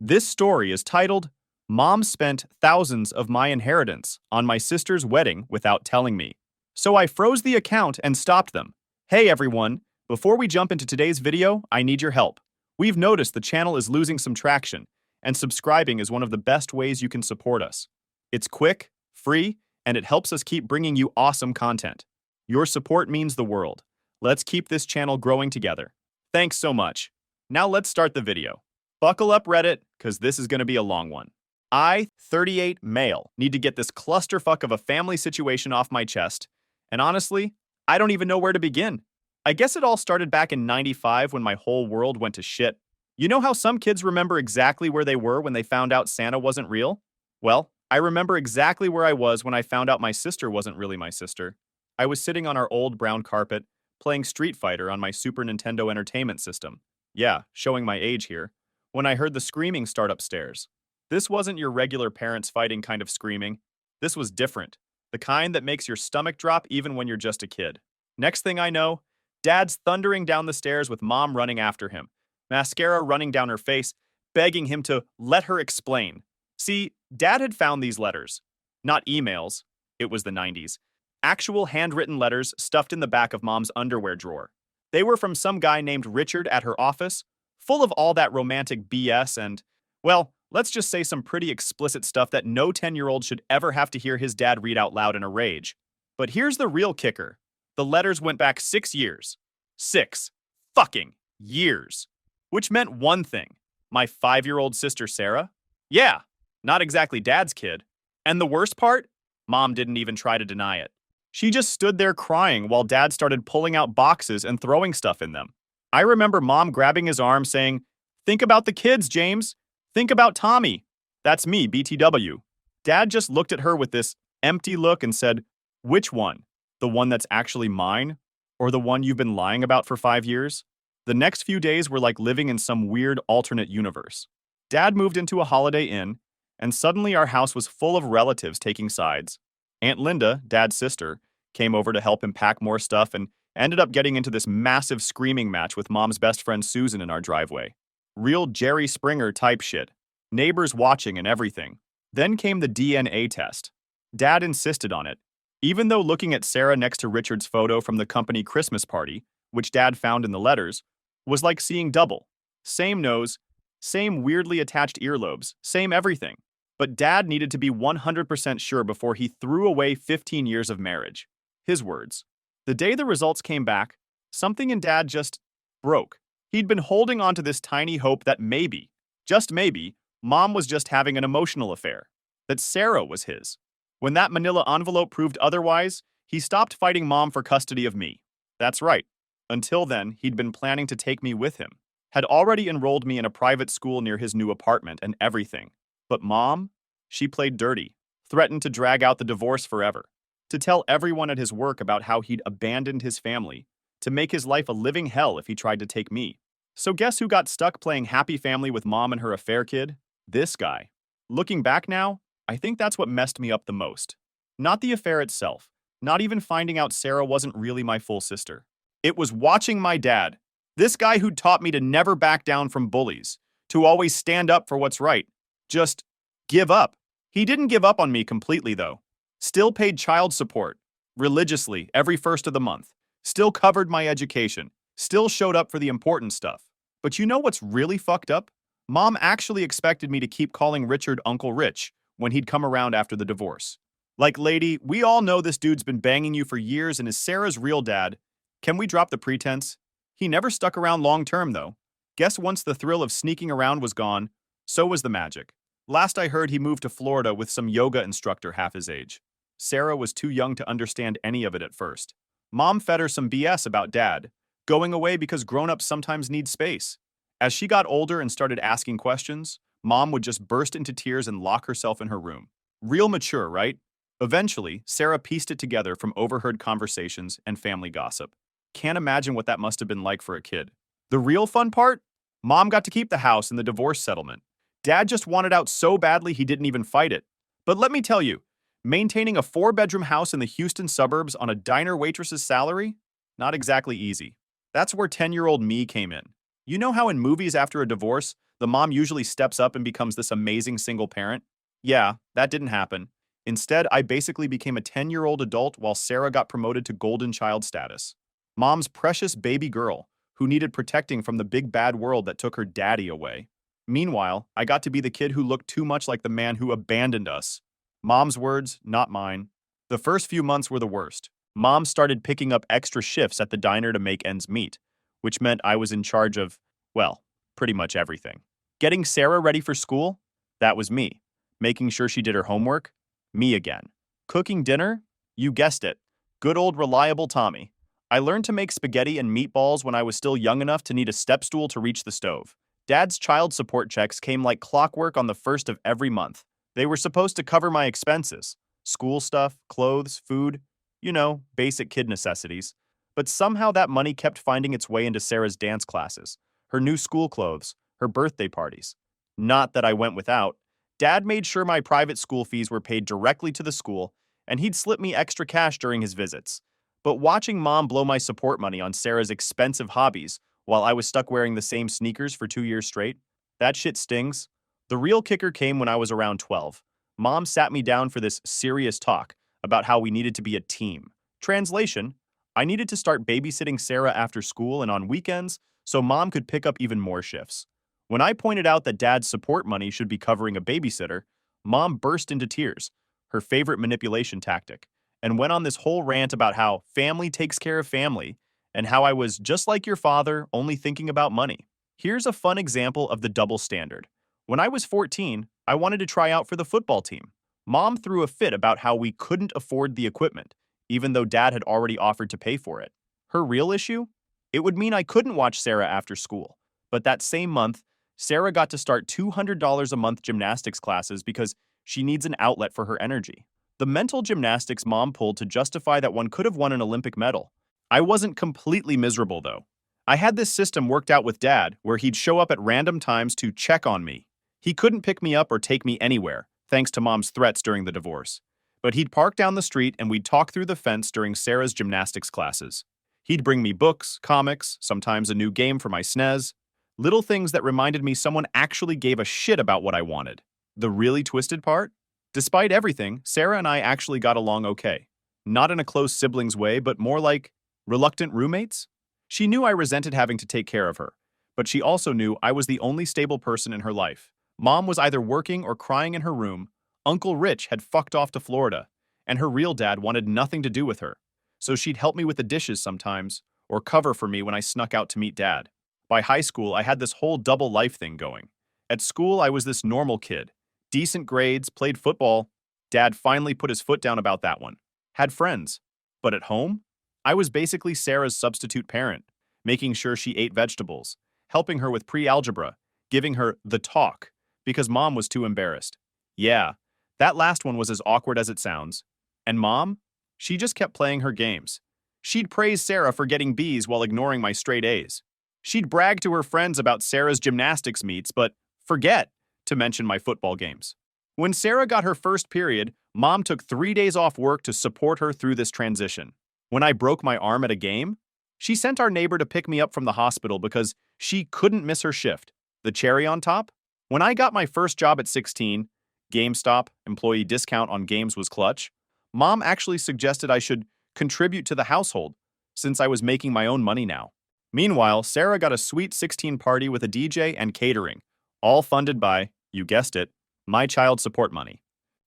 This story is titled, Mom Spent Thousands of My Inheritance on My Sister's Wedding Without Telling Me. So I froze the account and stopped them. Hey everyone, before we jump into today's video, I need your help. We've noticed the channel is losing some traction, and subscribing is one of the best ways you can support us. It's quick, free, and it helps us keep bringing you awesome content. Your support means the world. Let's keep this channel growing together. Thanks so much. Now let's start the video. Buckle up, Reddit, because this is going to be a long one. I, 38 male, need to get this clusterfuck of a family situation off my chest, and honestly, I don't even know where to begin. I guess it all started back in '95 when my whole world went to shit. You know how some kids remember exactly where they were when they found out Santa wasn't real? Well, I remember exactly where I was when I found out my sister wasn't really my sister. I was sitting on our old brown carpet, playing Street Fighter on my Super Nintendo Entertainment System. Yeah, showing my age here. When I heard the screaming start upstairs. This wasn't your regular parents fighting kind of screaming. This was different. The kind that makes your stomach drop even when you're just a kid. Next thing I know, Dad's thundering down the stairs with Mom running after him. Mascara running down her face, begging him to let her explain. See, Dad had found these letters. Not emails. It was the '90s. Actual handwritten letters stuffed in the back of Mom's underwear drawer. They were from some guy named Richard at her office, full of all that romantic BS and, well, let's just say some pretty explicit stuff that no 10-year-old should ever have to hear his dad read out loud in a rage. But here's the real kicker. The letters went back 6 years. 6 fucking years. Which meant one thing. My 5-year-old sister Sarah? Yeah, not exactly Dad's kid. And the worst part? Mom didn't even try to deny it. She just stood there crying while Dad started pulling out boxes and throwing stuff in them. I remember Mom grabbing his arm saying, "Think about the kids, James. Think about Tommy." That's me, BTW. Dad just looked at her with this empty look and said, "Which one? The one that's actually mine? Or the one you've been lying about for 5 years?" The next few days were like living in some weird alternate universe. Dad moved into a Holiday Inn, and suddenly our house was full of relatives taking sides. Aunt Linda, Dad's sister, came over to help him pack more stuff and ended up getting into this massive screaming match with Mom's best friend Susan in our driveway. Real Jerry Springer type shit. Neighbors watching and everything. Then came the DNA test. Dad insisted on it, even though looking at Sarah next to Richard's photo from the company Christmas party, which Dad found in the letters, was like seeing double. Same nose, same weirdly attached earlobes, same everything. But Dad needed to be 100% sure before he threw away 15 years of marriage. His words. The day the results came back, something in Dad just broke. He'd been holding on to this tiny hope that maybe, just maybe, Mom was just having an emotional affair. That Sarah was his. When that manila envelope proved otherwise, he stopped fighting Mom for custody of me. That's right. Until then, he'd been planning to take me with him. Had already enrolled me in a private school near his new apartment and everything. But Mom? She played dirty. Threatened to drag out the divorce forever. To tell everyone at his work about how he'd abandoned his family, to make his life a living hell if he tried to take me. So guess who got stuck playing happy family with Mom and her affair kid? This guy. Looking back now, I think that's what messed me up the most. Not the affair itself, not even finding out Sarah wasn't really my full sister. It was watching my dad, this guy who taught me to never back down from bullies, to always stand up for what's right, just give up. He didn't give up on me completely though. Still paid child support, religiously, every first of the month. Still covered my education. Still showed up for the important stuff. But you know what's really fucked up? Mom actually expected me to keep calling Richard Uncle Rich when he'd come around after the divorce. Like, lady, we all know this dude's been banging you for years and is Sarah's real dad. Can we drop the pretense? He never stuck around long term, though. Guess once the thrill of sneaking around was gone, so was the magic. Last I heard, he moved to Florida with some yoga instructor half his age. Sarah was too young to understand any of it at first. Mom fed her some BS about Dad, going away because grown-ups sometimes need space. As she got older and started asking questions, Mom would just burst into tears and lock herself in her room. Real mature, right? Eventually, Sarah pieced it together from overheard conversations and family gossip. Can't imagine what that must have been like for a kid. The real fun part? Mom got to keep the house in the divorce settlement. Dad just wanted out so badly he didn't even fight it. But let me tell you, maintaining a 4-bedroom house in the Houston suburbs on a diner waitress's salary? Not exactly easy. That's where 10-year-old me came in. You know how in movies after a divorce, The mom usually steps up and becomes this amazing single parent. Yeah, that didn't happen. Instead, I basically became a 10-year-old adult while Sarah got promoted to golden child status. Mom's precious baby girl, who needed protecting from the big bad world that took her daddy away. Meanwhile, I got to be the kid who looked too much like the man who abandoned us. Mom's words, not mine. The first few months were the worst. Mom started picking up extra shifts at the diner to make ends meet, which meant I was in charge of, well, pretty much everything. Getting Sarah ready for school? That was me. Making sure she did her homework? Me again. Cooking dinner? You guessed it. Good old reliable Tommy. I learned to make spaghetti and meatballs when I was still young enough to need a step stool to reach the stove. Dad's child support checks came like clockwork on the first of every month. They were supposed to cover my expenses. School stuff, clothes, food, basic kid necessities. But somehow that money kept finding its way into Sarah's dance classes, her new school clothes, her birthday parties. Not that I went without. Dad made sure my private school fees were paid directly to the school, and he'd slip me extra cash during his visits. But watching Mom blow my support money on Sarah's expensive hobbies while I was stuck wearing the same sneakers for 2 years straight, that shit stings. The real kicker came when I was around 12. Mom sat me down for this serious talk about how we needed to be a team. Translation: I needed to start babysitting Sarah after school and on weekends so Mom could pick up even more shifts. When I pointed out that Dad's support money should be covering a babysitter, Mom burst into tears, her favorite manipulation tactic, and went on this whole rant about how family takes care of family and how I was just like your father, only thinking about money. Here's a fun example of the double standard. When I was 14, I wanted to try out for the football team. Mom threw a fit about how we couldn't afford the equipment, even though Dad had already offered to pay for it. Her real issue? It would mean I couldn't watch Sarah after school. But that same month, Sarah got to start $200 a month gymnastics classes because she needs an outlet for her energy. The mental gymnastics Mom pulled to justify that one could have won an Olympic medal. I wasn't completely miserable, though. I had this system worked out with Dad where he'd show up at random times to check on me. He couldn't pick me up or take me anywhere, thanks to Mom's threats during the divorce. But he'd park down the street and we'd talk through the fence during Sarah's gymnastics classes. He'd bring me books, comics, sometimes a new game for my SNES, little things that reminded me someone actually gave a shit about what I wanted. The really twisted part? Despite everything, Sarah and I actually got along okay. Not in a close siblings way, but more like reluctant roommates? She knew I resented having to take care of her, but she also knew I was the only stable person in her life. Mom was either working or crying in her room, Uncle Rich had fucked off to Florida, and her real dad wanted nothing to do with her, so she'd help me with the dishes sometimes, or cover for me when I snuck out to meet Dad. By high school, I had this whole double life thing going. At school, I was this normal kid. Decent grades, played football. Dad finally put his foot down about that one. Had friends. But at home, I was basically Sarah's substitute parent, making sure she ate vegetables, helping her with pre-algebra, giving her the talk, because Mom was too embarrassed. Yeah, that last one was as awkward as it sounds. And Mom? She just kept playing her games. She'd praise Sarah for getting B's while ignoring my straight A's. She'd brag to her friends about Sarah's gymnastics meets, but forget to mention my football games. When Sarah got her first period, Mom took 3 days off work to support her through this transition. When I broke my arm at a game, she sent our neighbor to pick me up from the hospital because she couldn't miss her shift. The cherry on top? When I got my first job at 16, GameStop, employee discount on games was clutch, Mom actually suggested I should contribute to the household, since I was making my own money now. Meanwhile, Sarah got a sweet 16 party with a DJ and catering, all funded by, you guessed it, my child support money.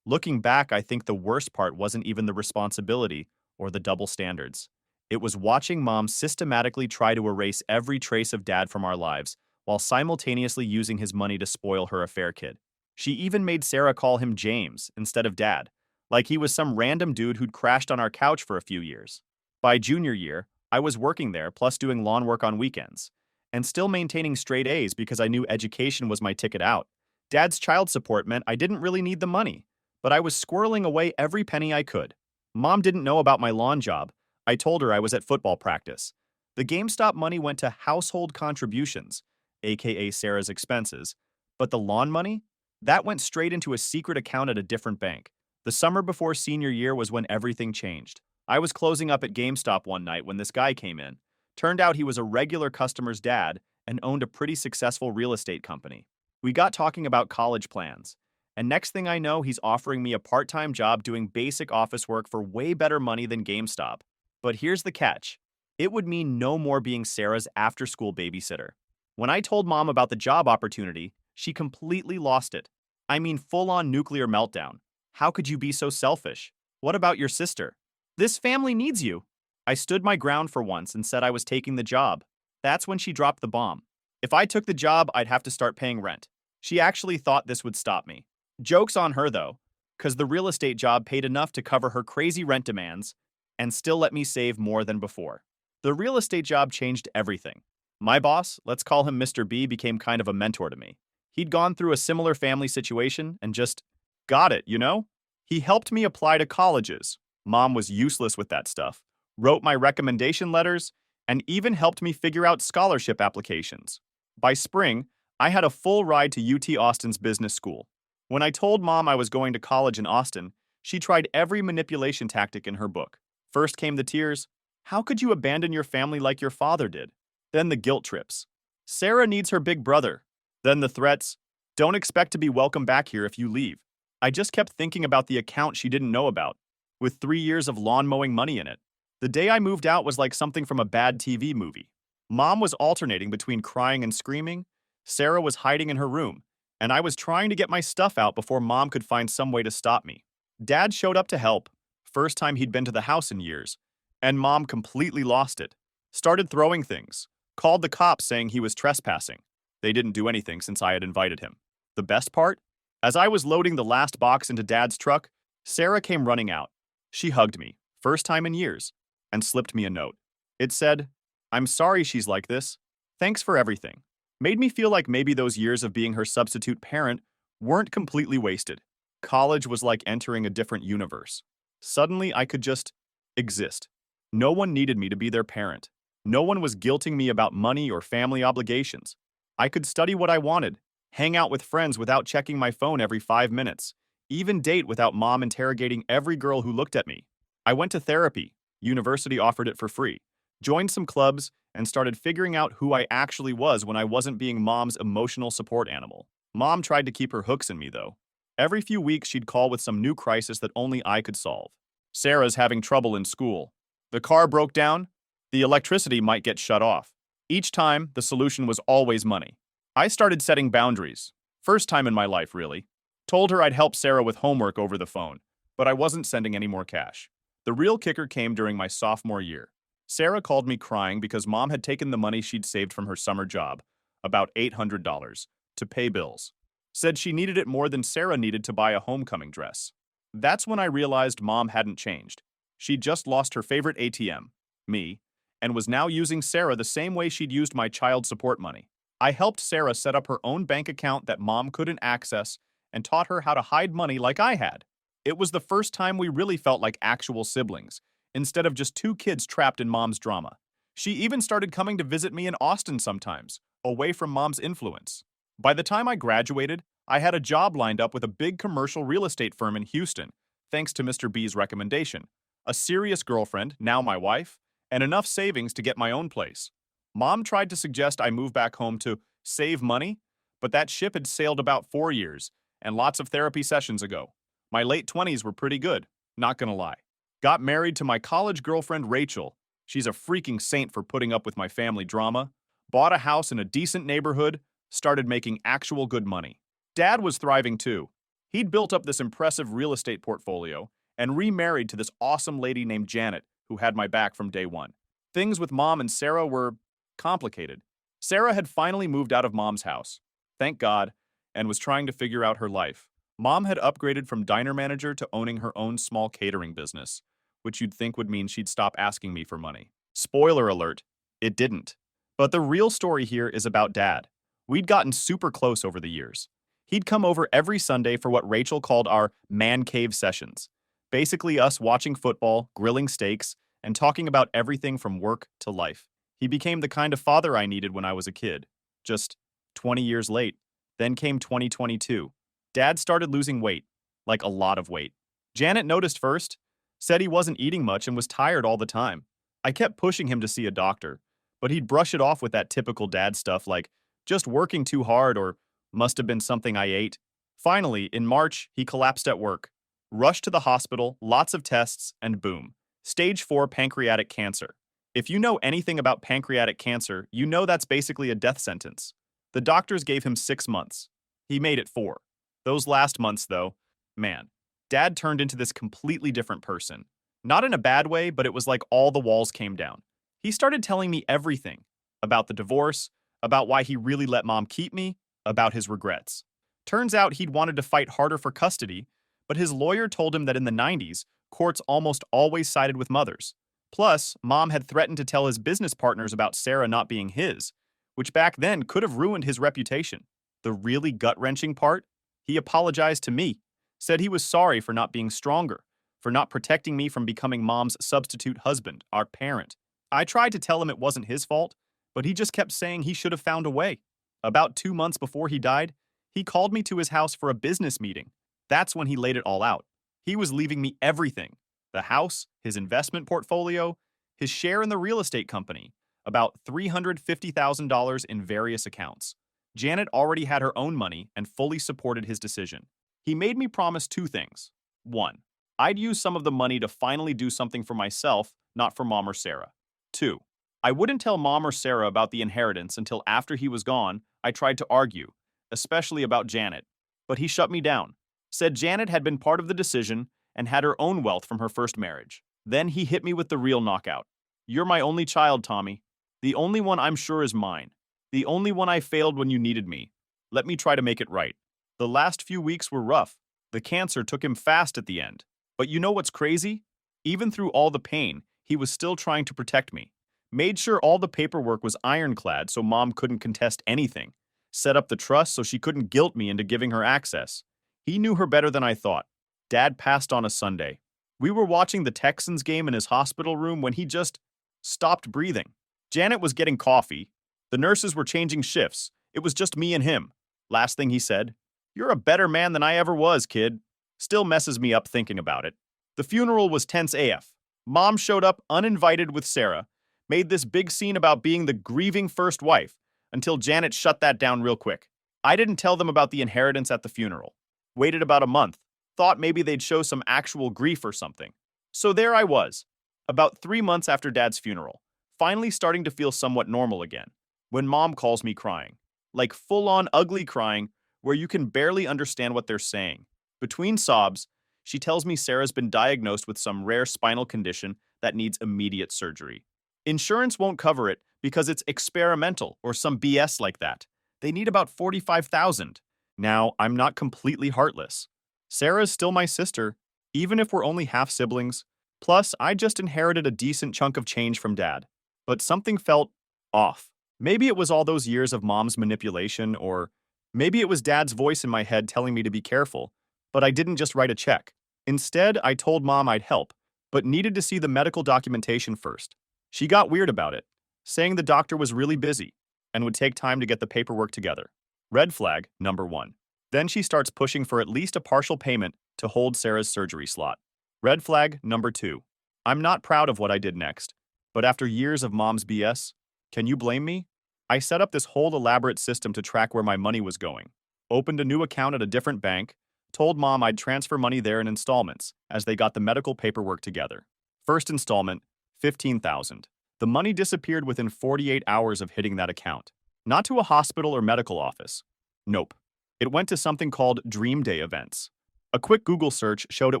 Looking back, I think the worst part wasn't even the responsibility or the double standards. It was watching Mom systematically try to erase every trace of Dad from our lives while simultaneously using his money to spoil her affair kid. She even made Sarah call him James instead of Dad, like he was some random dude who'd crashed on our couch for a few years. By junior year, I was working there plus doing lawn work on weekends, and still maintaining straight A's because I knew education was my ticket out. Dad's child support meant I didn't really need the money, but I was squirreling away every penny I could. Mom didn't know about my lawn job. I told her I was at football practice. The GameStop money went to household contributions, aka Sarah's expenses, but the lawn money? That went straight into a secret account at a different bank. The summer before senior year was when everything changed. I was closing up at GameStop one night when this guy came in. Turned out he was a regular customer's dad and owned a pretty successful real estate company. We got talking about college plans, and next thing I know, he's offering me a part-time job doing basic office work for way better money than GameStop. But here's the catch. It would mean no more being Sarah's after-school babysitter. When I told mom about the job opportunity, she completely lost it. I mean, full-on nuclear meltdown. How could you be so selfish? What about your sister? This family needs you. I stood my ground for once and said I was taking the job. That's when she dropped the bomb. If I took the job, I'd have to start paying rent. She actually thought this would stop me. Joke's on her, though, because the real estate job paid enough to cover her crazy rent demands and still let me save more than before. The real estate job changed everything. My boss, let's call him Mr. B, became kind of a mentor to me. He'd gone through a similar family situation and just got it, you know? He helped me apply to colleges. Mom was useless with that stuff. Wrote my recommendation letters, and even helped me figure out scholarship applications. By spring, I had a full ride to UT Austin's business school. When I told Mom I was going to college in Austin, she tried every manipulation tactic in her book. First came the tears. How could you abandon your family like your father did? Then the guilt trips. Sarah needs her big brother. Then the threats. Don't expect to be welcome back here if you leave. I just kept thinking about the account she didn't know about, with 3 years of lawn mowing money in it. The day I moved out was like something from a bad TV movie. Mom was alternating between crying and screaming. Sarah was hiding in her room, and I was trying to get my stuff out before Mom could find some way to stop me. Dad showed up to help, first time he'd been to the house in years, and Mom completely lost it. Started throwing things, called the cops saying he was trespassing. They didn't do anything since I had invited him. The best part? As I was loading the last box into Dad's truck, Sarah came running out. She hugged me, first time in years, and slipped me a note. It said, "I'm sorry she's like this. Thanks for everything." Made me feel like maybe those years of being her substitute parent weren't completely wasted. College was like entering a different universe. Suddenly, I could just exist. No one needed me to be their parent. No one was guilting me about money or family obligations. I could study what I wanted, hang out with friends without checking my phone every 5 minutes, even date without Mom interrogating every girl who looked at me. I went to therapy. University offered it for free. Joined some clubs and started figuring out who I actually was when I wasn't being Mom's emotional support animal. Mom tried to keep her hooks in me, though. Every few weeks, she'd call with some new crisis that only I could solve. Sarah's having trouble in school. The car broke down. The electricity might get shut off. Each time, the solution was always money. I started setting boundaries. First time in my life, really. Told her I'd help Sarah with homework over the phone, but I wasn't sending any more cash. The real kicker came during my sophomore year. Sarah called me crying because Mom had taken the money she'd saved from her summer job, about $800, to pay bills. Said she needed it more than Sarah needed to buy a homecoming dress. That's when I realized Mom hadn't changed. She'd just lost her favorite ATM, me, and was now using Sarah the same way she'd used my child support money. I helped Sarah set up her own bank account that Mom couldn't access and taught her how to hide money like I had. It was the first time we really felt like actual siblings, instead of just two kids trapped in Mom's drama. She even started coming to visit me in Austin sometimes, away from Mom's influence. By the time I graduated, I had a job lined up with a big commercial real estate firm in Houston, thanks to Mr. B's recommendation, a serious girlfriend, now my wife, and enough savings to get my own place. Mom tried to suggest I move back home to save money, but that ship had sailed about 4 years, and lots of therapy sessions ago. My late 20s were pretty good, not gonna lie. Got married to my college girlfriend Rachel. She's a freaking saint for putting up with my family drama. Bought a house in a decent neighborhood, started making actual good money. Dad was thriving too. He'd built up this impressive real estate portfolio and remarried to this awesome lady named Janet, who had my back from day one. Things with Mom and Sarah were complicated. Sarah had finally moved out of Mom's house, thank God, and was trying to figure out her life. Mom had upgraded from diner manager to owning her own small catering business, which you'd think would mean she'd stop asking me for money. Spoiler alert, it didn't. But the real story here is about Dad. We'd gotten super close over the years. He'd come over every Sunday for what Rachel called our man cave sessions. Basically us watching football, grilling steaks, and talking about everything from work to life. He became the kind of father I needed when I was a kid. Just 20 years late. Then came 2022. Dad started losing weight, like a lot of weight. Janet noticed first, said he wasn't eating much and was tired all the time. I kept pushing him to see a doctor, but he'd brush it off with that typical dad stuff like just working too hard or Must have been something I ate. Finally, in March, he collapsed at work. Rushed to the hospital, lots of tests, and boom. Stage 4 pancreatic cancer. If you know anything about pancreatic cancer, you know that's basically a death sentence. The doctors gave him 6 months. He made it 4. Those last months, though, man, Dad turned into this completely different person. Not in a bad way, but it was like all the walls came down. He started telling me everything about the divorce, about why he really let Mom keep me, about his regrets. Turns out he'd wanted to fight harder for custody, but his lawyer told him that in the 90s, courts almost always sided with mothers. Plus, Mom had threatened to tell his business partners about Sarah not being his, which back then could have ruined his reputation. The really gut-wrenching part? He apologized to me, said he was sorry for not being stronger, for not protecting me from becoming Mom's substitute husband, our parent. I tried to tell him it wasn't his fault, but he just kept saying he should have found a way. About 2 months before he died, he called me to his house for a business meeting. That's when he laid it all out. He was leaving me everything: the house, his investment portfolio, his share in the real estate company, about $350,000 in various accounts. Janet already had her own money and fully supported his decision. He made me promise 2 things. 1. I'd use some of the money to finally do something for myself, not for Mom or Sarah. 2. I wouldn't tell Mom or Sarah about the inheritance until after he was gone. I tried to argue, especially about Janet, but he shut me down. Said Janet had been part of the decision and had her own wealth from her first marriage. Then he hit me with the real knockout. You're my only child, Tommy. The only one I'm sure is mine. The only one I failed when you needed me. Let me try to make it right. The last few weeks were rough. The cancer took him fast at the end. But you know what's crazy? Even through all the pain, he was still trying to protect me. Made sure all the paperwork was ironclad so Mom couldn't contest anything. Set up the trust so she couldn't guilt me into giving her access. He knew her better than I thought. Dad passed on a Sunday. We were watching the Texans game in his hospital room when he just stopped breathing. Janet was getting coffee. The nurses were changing shifts. It was just me and him. Last thing he said, "You're a better man than I ever was, kid." Still messes me up thinking about it. The funeral was tense AF. Mom showed up uninvited with Sarah, made this big scene about being the grieving first wife, until Janet shut that down real quick. I didn't tell them about the inheritance at the funeral. Waited about a month. Thought maybe they'd show some actual grief or something. So there I was, about 3 months after Dad's funeral, finally starting to feel somewhat normal again, when Mom calls me crying. Like full-on ugly crying, where you can barely understand what they're saying. Between sobs, she tells me Sarah's been diagnosed with some rare spinal condition that needs immediate surgery. Insurance won't cover it because it's experimental or some BS like that. They need about $45,000. Now, I'm not completely heartless. Sarah's still my sister, even if we're only half-siblings. Plus, I just inherited a decent chunk of change from Dad. But something felt off. Maybe it was all those years of Mom's manipulation, or maybe it was Dad's voice in my head telling me to be careful. But I didn't just write a check. Instead, I told Mom I'd help, but needed to see the medical documentation first. She got weird about it, saying the doctor was really busy and would take time to get the paperwork together. Red flag number 1. Then she starts pushing for at least a partial payment to hold Sarah's surgery slot. Red flag number 2. I'm not proud of what I did next, but after years of Mom's BS, can you blame me? I set up this whole elaborate system to track where my money was going. Opened a new account at a different bank, told Mom I'd transfer money there in installments as they got the medical paperwork together. First installment, $15,000. The money disappeared within 48 hours of hitting that account. Not to a hospital or medical office. Nope. It went to something called Dream Day Events. A quick Google search showed it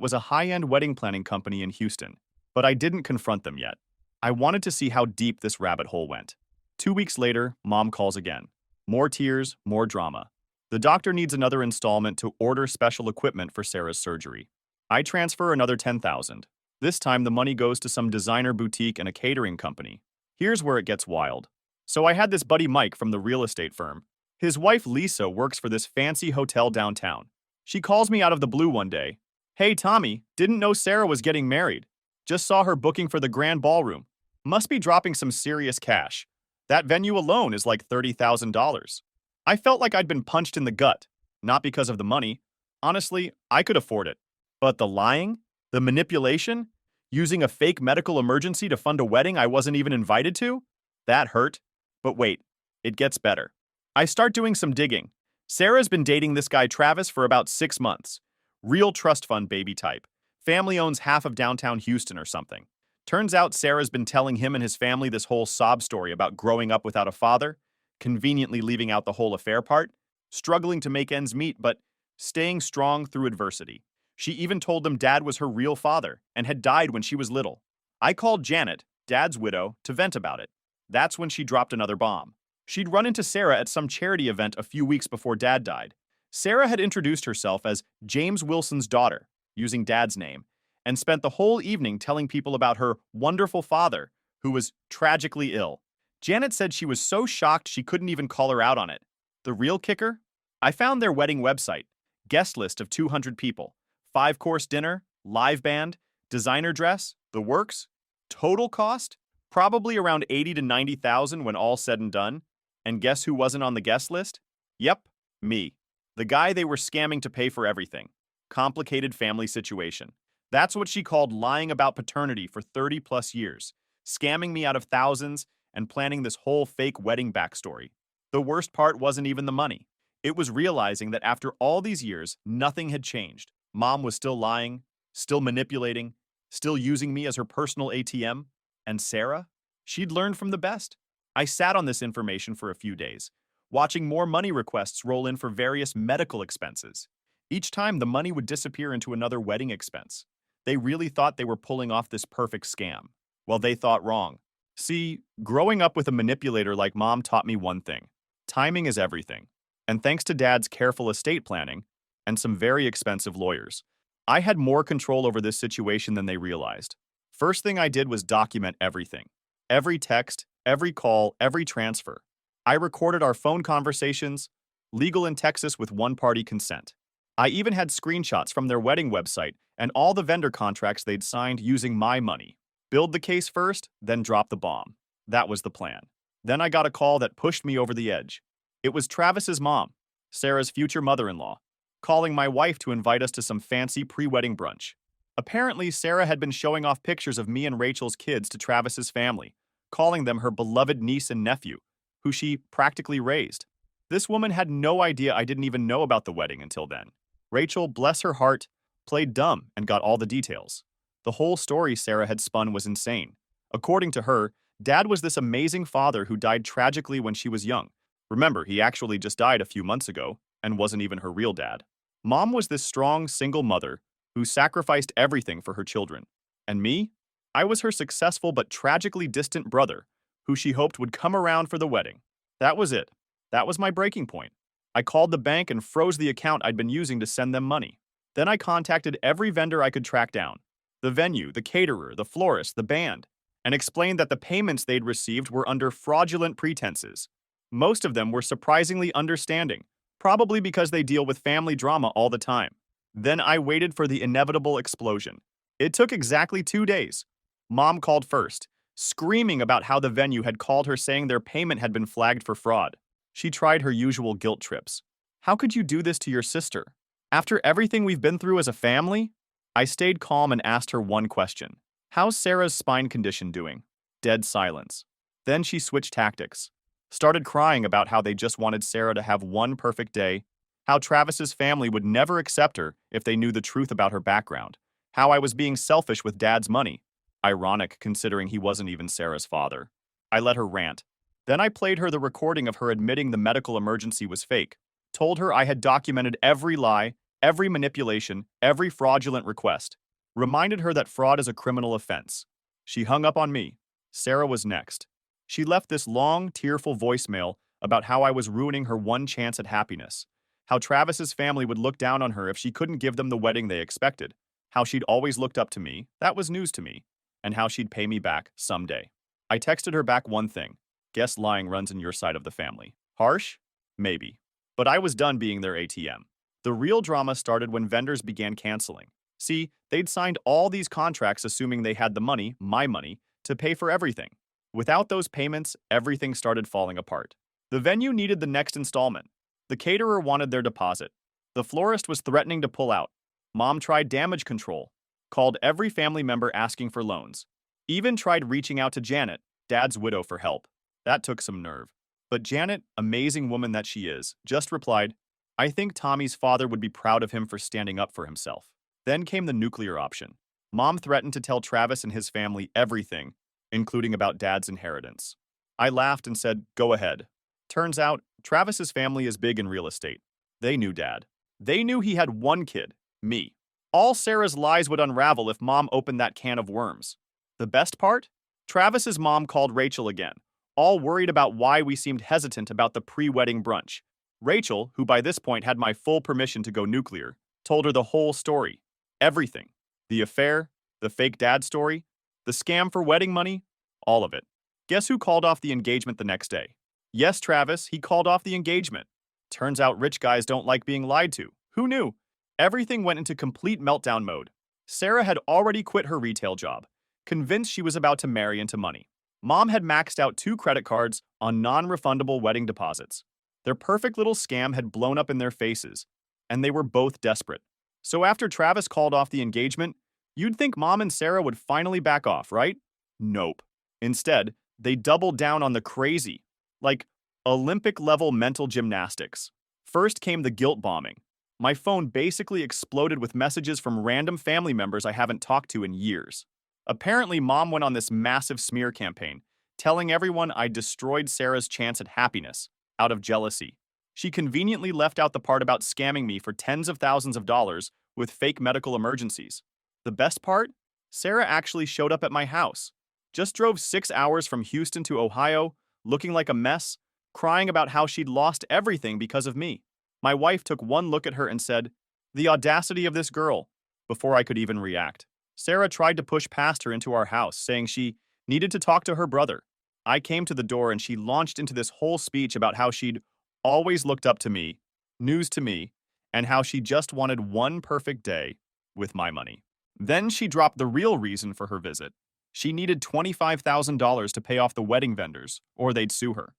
was a high-end wedding planning company in Houston, but I didn't confront them yet. I wanted to see how deep this rabbit hole went. 2 weeks later, Mom calls again. More tears, more drama. The doctor needs another installment to order special equipment for Sarah's surgery. I transfer another $10,000. This time the money goes to some designer boutique and a catering company. Here's where it gets wild. So I had this buddy Mike from the real estate firm. His wife Lisa works for this fancy hotel downtown. She calls me out of the blue one day. "Hey Tommy, didn't know Sarah was getting married. Just saw her booking for the grand ballroom. Must be dropping some serious cash. That venue alone is like $30,000. I felt like I'd been punched in the gut. Not because of the money. Honestly, I could afford it. But the lying? The manipulation? Using a fake medical emergency to fund a wedding I wasn't even invited to? That hurt. But wait, it gets better. I start doing some digging. Sarah's been dating this guy Travis for about 6 months. Real trust fund baby type. Family owns half of downtown Houston or something. Turns out Sarah's been telling him and his family this whole sob story about growing up without a father, conveniently leaving out the whole affair part, struggling to make ends meet, but staying strong through adversity. She even told them Dad was her real father and had died when she was little. I called Janet, Dad's widow, to vent about it. That's when she dropped another bomb. She'd run into Sarah at some charity event a few weeks before Dad died. Sarah had introduced herself as James Wilson's daughter, using Dad's name, and spent the whole evening telling people about her wonderful father, who was tragically ill. Janet said she was so shocked she couldn't even call her out on it. The real kicker? I found their wedding website, guest list of 200 people, 5-course dinner, live band, designer dress, the works. Total cost? Probably around 80 to 90,000 when all said and done. And guess who wasn't on the guest list? Yep, me. The guy they were scamming to pay for everything. Complicated family situation. That's what she called lying about paternity for 30 plus years, scamming me out of thousands and planning this whole fake wedding backstory. The worst part wasn't even the money. It was realizing that after all these years, nothing had changed. Mom was still lying, still manipulating, still using me as her personal ATM. And Sarah? She'd learned from the best. I sat on this information for a few days, watching more money requests roll in for various medical expenses. Each time, the money would disappear into another wedding expense. They really thought they were pulling off this perfect scam. Well, they thought wrong. See, growing up with a manipulator like Mom taught me one thing. Timing is everything. And thanks to Dad's careful estate planning and some very expensive lawyers, I had more control over this situation than they realized. First thing I did was document everything. Every text, every call, every transfer. I recorded our phone conversations, legal in Texas with one-party consent. I even had screenshots from their wedding website and all the vendor contracts they'd signed using my money. Build the case first, then drop the bomb. That was the plan. Then I got a call that pushed me over the edge. It was Travis's mom, Sarah's future mother-in-law, calling my wife to invite us to some fancy pre-wedding brunch. Apparently, Sarah had been showing off pictures of me and Rachel's kids to Travis's family, calling them her beloved niece and nephew, who she practically raised. This woman had no idea I didn't even know about the wedding until then. Rachel, bless her heart, played dumb and got all the details. The whole story Sarah had spun was insane. According to her, Dad was this amazing father who died tragically when she was young. Remember, he actually just died a few months ago and wasn't even her real dad. Mom was this strong, single mother who sacrificed everything for her children. And me? I was her successful but tragically distant brother, who she hoped would come around for the wedding. That was it. That was my breaking point. I called the bank and froze the account I'd been using to send them money. Then I contacted every vendor I could track down. The venue, the caterer, the florist, the band, and explained that the payments they'd received were under fraudulent pretenses. Most of them were surprisingly understanding, probably because they deal with family drama all the time. Then I waited for the inevitable explosion. It took exactly 2 days. Mom called first, screaming about how the venue had called her saying their payment had been flagged for fraud. She tried her usual guilt trips. How could you do this to your sister? After everything we've been through as a family? I stayed calm and asked her one question. How's Sarah's spine condition doing? Dead silence. Then she switched tactics. Started crying about how they just wanted Sarah to have one perfect day, how Travis's family would never accept her if they knew the truth about her background, how I was being selfish with Dad's money. Ironic, considering he wasn't even Sarah's father. I let her rant. Then I played her the recording of her admitting the medical emergency was fake, told her I had documented every lie, every manipulation, every fraudulent request, reminded her that fraud is a criminal offense. She hung up on me. Sarah was next. She left this long, tearful voicemail about how I was ruining her one chance at happiness, how Travis's family would look down on her if she couldn't give them the wedding they expected, how she'd always looked up to me, that was news to me, and how she'd pay me back someday. I texted her back one thing. Guess lying runs in your side of the family. Harsh? Maybe. But I was done being their ATM. The real drama started when vendors began canceling. See, they'd signed all these contracts assuming they had the money, my money, to pay for everything. Without those payments, everything started falling apart. The venue needed the next installment. The caterer wanted their deposit. The florist was threatening to pull out. Mom tried damage control, called every family member asking for loans. Even tried reaching out to Janet, Dad's widow, for help. That took some nerve. But Janet, amazing woman that she is, just replied, I think Tommy's father would be proud of him for standing up for himself. Then came the nuclear option. Mom threatened to tell Travis and his family everything, including about Dad's inheritance. I laughed and said, go ahead. Turns out, Travis's family is big in real estate. They knew Dad. They knew he had one kid, me. All Sarah's lies would unravel if Mom opened that can of worms. The best part? Travis's mom called Rachel again, all worried about why we seemed hesitant about the pre-wedding brunch. Rachel, who by this point had my full permission to go nuclear, told her the whole story. Everything. The affair, the fake dad story, the scam for wedding money, all of it. Guess who called off the engagement the next day? Yes, Travis, he called off the engagement. Turns out rich guys don't like being lied to. Who knew? Everything went into complete meltdown mode. Sarah had already quit her retail job, convinced she was about to marry into money. Mom had maxed out 2 credit cards on non-refundable wedding deposits. Their perfect little scam had blown up in their faces, and they were both desperate. So after Travis called off the engagement, you'd think Mom and Sarah would finally back off, right? Nope. Instead, they doubled down on the crazy, like Olympic-level mental gymnastics. First came the guilt bombing. My phone basically exploded with messages from random family members I haven't talked to in years. Apparently, Mom went on this massive smear campaign, telling everyone I destroyed Sarah's chance at happiness out of jealousy. She conveniently left out the part about scamming me for tens of thousands of dollars with fake medical emergencies. The best part? Sarah actually showed up at my house. Just drove 6 hours from Houston to Ohio, looking like a mess, crying about how she'd lost everything because of me. My wife took one look at her and said, "The audacity of this girl," before I could even react. Sarah tried to push past her into our house, saying she needed to talk to her brother. I came to the door and she launched into this whole speech about how she'd always looked up to me, news to me, and how she just wanted one perfect day with my money. Then she dropped the real reason for her visit. She needed $25,000 to pay off the wedding vendors, or they'd sue her.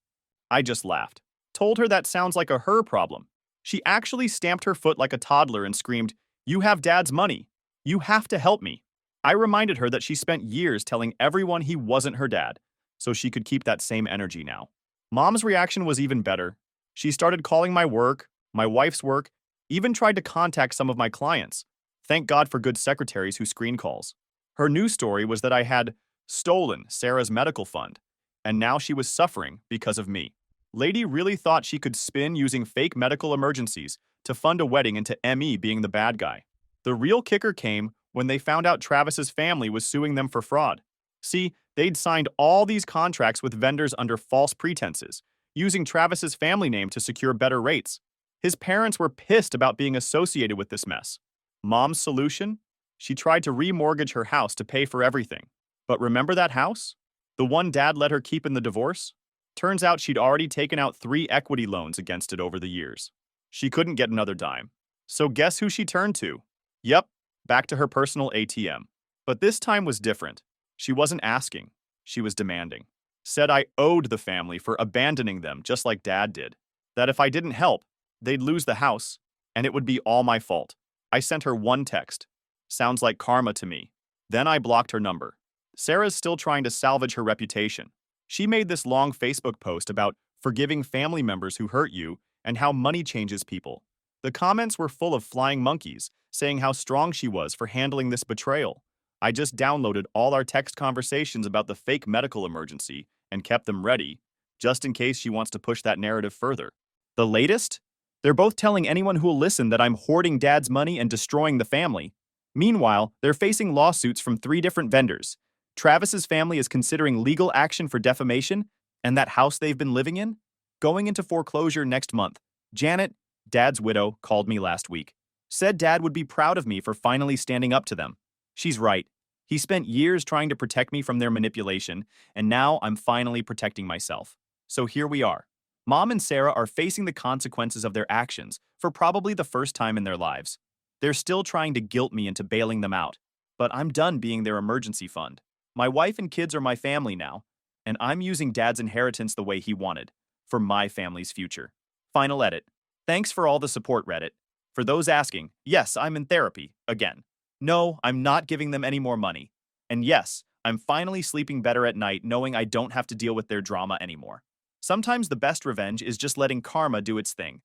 I just laughed. Told her that sounds like a her problem. She actually stamped her foot like a toddler and screamed, "You have Dad's money. You have to help me." I reminded her that she spent years telling everyone he wasn't her dad, so she could keep that same energy now. Mom's reaction was even better. She started calling my work, my wife's work, even tried to contact some of my clients. Thank God for good secretaries who screen calls. Her new story was that I had stolen Sarah's medical fund, and now she was suffering because of me. Lady really thought she could spin using fake medical emergencies to fund a wedding into ME being the bad guy. The real kicker came when they found out Travis's family was suing them for fraud. See, they'd signed all these contracts with vendors under false pretenses, using Travis's family name to secure better rates. His parents were pissed about being associated with this mess. Mom's solution? She tried to remortgage her house to pay for everything. But remember that house? The one Dad let her keep in the divorce? Turns out she'd already taken out 3 equity loans against it over the years. She couldn't get another dime. So guess who she turned to? Yep, back to her personal ATM. But this time was different. She wasn't asking. She was demanding. Said I owed the family for abandoning them just like Dad did. That if I didn't help, they'd lose the house, and it would be all my fault. I sent her one text. Sounds like karma to me. Then I blocked her number. Sarah's still trying to salvage her reputation. She made this long Facebook post about forgiving family members who hurt you and how money changes people. The comments were full of flying monkeys, saying how strong she was for handling this betrayal. I just downloaded all our text conversations about the fake medical emergency and kept them ready, just in case she wants to push that narrative further. The latest? They're both telling anyone who'll listen that I'm hoarding Dad's money and destroying the family. Meanwhile, they're facing lawsuits from 3 different vendors. Travis's family is considering legal action for defamation, and that house they've been living in? Going into foreclosure next month. Janet, Dad's widow, called me last week. Said Dad would be proud of me for finally standing up to them. She's right. He spent years trying to protect me from their manipulation, and now I'm finally protecting myself. So here we are. Mom and Sarah are facing the consequences of their actions for probably the first time in their lives. They're still trying to guilt me into bailing them out, but I'm done being their emergency fund. My wife and kids are my family now, and I'm using Dad's inheritance the way he wanted, for my family's future. Final edit. Thanks for all the support, Reddit. For those asking, yes, I'm in therapy, again. No, I'm not giving them any more money. And yes, I'm finally sleeping better at night knowing I don't have to deal with their drama anymore. Sometimes the best revenge is just letting karma do its thing.